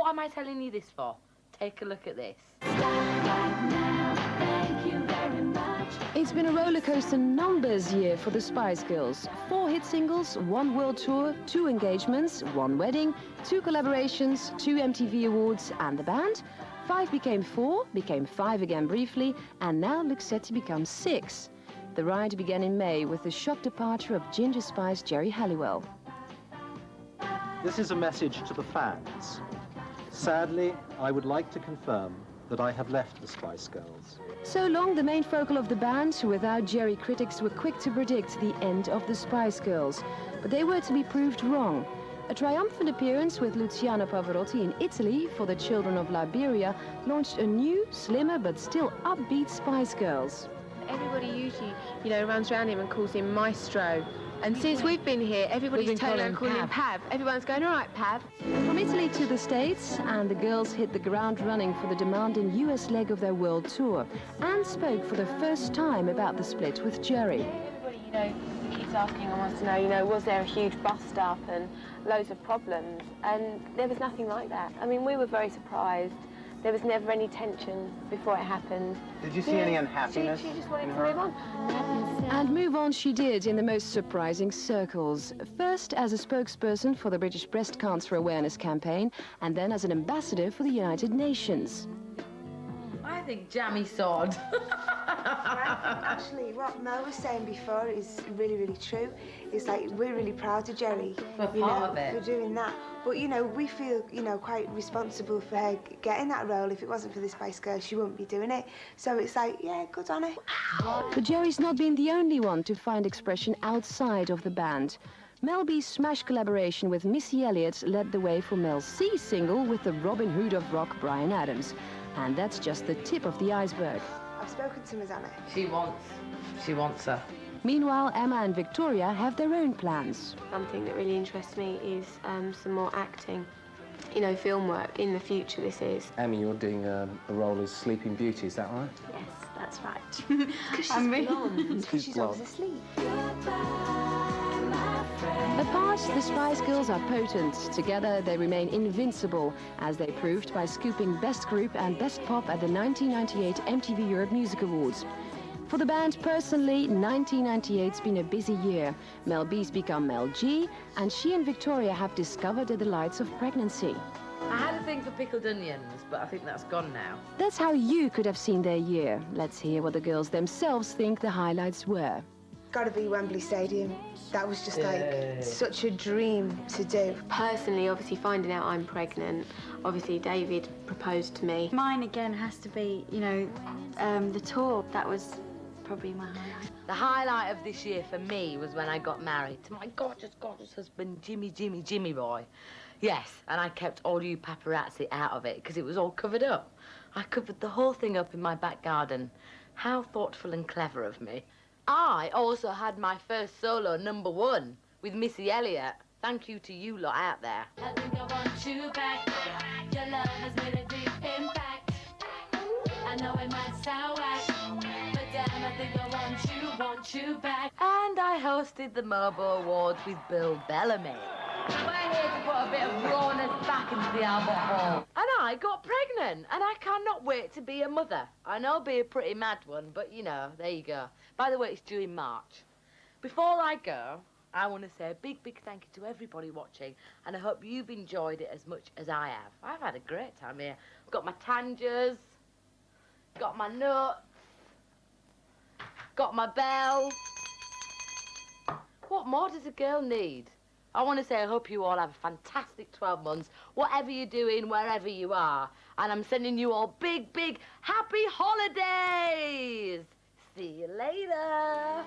What am I telling you this for? Take a look at this. It's been a rollercoaster numbers year for the Spice Girls. 4 hit singles, 1 world tour, 2 engagements, 1 wedding, 2 collaborations, 2 MTV awards, and the band. 5 became 4, became 5 again briefly, and now looks set to become 6. The ride began in May with the shock departure of Ginger Spice Jerry Halliwell. This is a message to the fans. Sadly, I would like to confirm that I have left the Spice Girls. So long the main focal of the band, without Jerry, critics were quick to predict the end of the Spice Girls. But they were to be proved wrong. A triumphant appearance with Luciano Pavarotti in Italy for the children of Liberia launched a new, slimmer but still upbeat Spice Girls. Everybody usually, runs around him and calls him Maestro. And since we've been here, everybody's turning around calling him Pav. Everyone's going, all right, Pav. From Italy to the States, and the girls hit the ground running for the demanding US leg of their world tour, and spoke for the first time about the split with Jerry. Everybody, keeps asking and wants to know, was there a huge bust-up and loads of problems? And there was nothing like that. I mean, we were very surprised. There was never any tension before it happened. Did you see any unhappiness? She just wanted to move on. And move on she did in the most surprising circles. First as a spokesperson for the British Breast Cancer Awareness Campaign, and then as an ambassador for the United Nations. I think jammy sod. Actually, what Mel was saying before is really, really true. It's like, we're really proud of Jerry, for doing that. But, we feel, quite responsible for her getting that role. If it wasn't for the Spice Girls, she wouldn't be doing it. So it's like, yeah, good on her. But Jerry's not been the only one to find expression outside of the band. Mel B's smash collaboration with Missy Elliott led the way for Mel C's single with the Robin Hood of rock, Bryan Adams. And that's just the tip of the iceberg. I've spoken to Ms. Anna. She wants her. Meanwhile, Emma and Victoria have their own plans. Something that really interests me is some more acting. Film work in the future, this is. Emmy, you're doing a role as Sleeping Beauty, is that right? Yes, that's right. Because she's blonde. She's always asleep. Apart, the Spice Girls are potent. Together, they remain invincible, as they proved by scooping Best Group and Best Pop at the 1998 MTV Europe Music Awards. For the band personally, 1998's been a busy year. Mel B's become Mel G, and she and Victoria have discovered the delights of pregnancy. I had a thing for pickled onions, but I think that's gone now. That's how you could have seen their year. Let's hear what the girls themselves think the highlights were. Gotta be Wembley Stadium. That was just like such a dream to do. Personally, obviously, finding out I'm pregnant, obviously David proposed to me. Mine again has to be, the tour. That was probably my highlight. The highlight of this year for me was when I got married to my gorgeous, gorgeous husband, Jimmy Boy. Yes, and I kept all you paparazzi out of it because it was all covered up. I covered the whole thing up in my back garden. How thoughtful and clever of me. I also had my first solo #1 with Missy Elliott. Thank you to you lot out there. I think I want you back. Your love has made a deep impact. I know it might sound whack, but damn, I think I want you back. And I hosted the MOBO Awards with Bill Bellamy. We're here to put a bit of rawness back into the Albert Hall. And I got pregnant, and I cannot wait to be a mother. I know I'll be a pretty mad one, but, there you go. By the way, it's due in March. Before I go, I want to say a big, big thank you to everybody watching, and I hope you've enjoyed it as much as I have. I've had a great time here. I've got my tangers, got my nuts, got my bell. What more does a girl need? I want to say I hope you all have a fantastic 12 months, whatever you're doing, wherever you are. And I'm sending you all big, big happy holidays. See you later.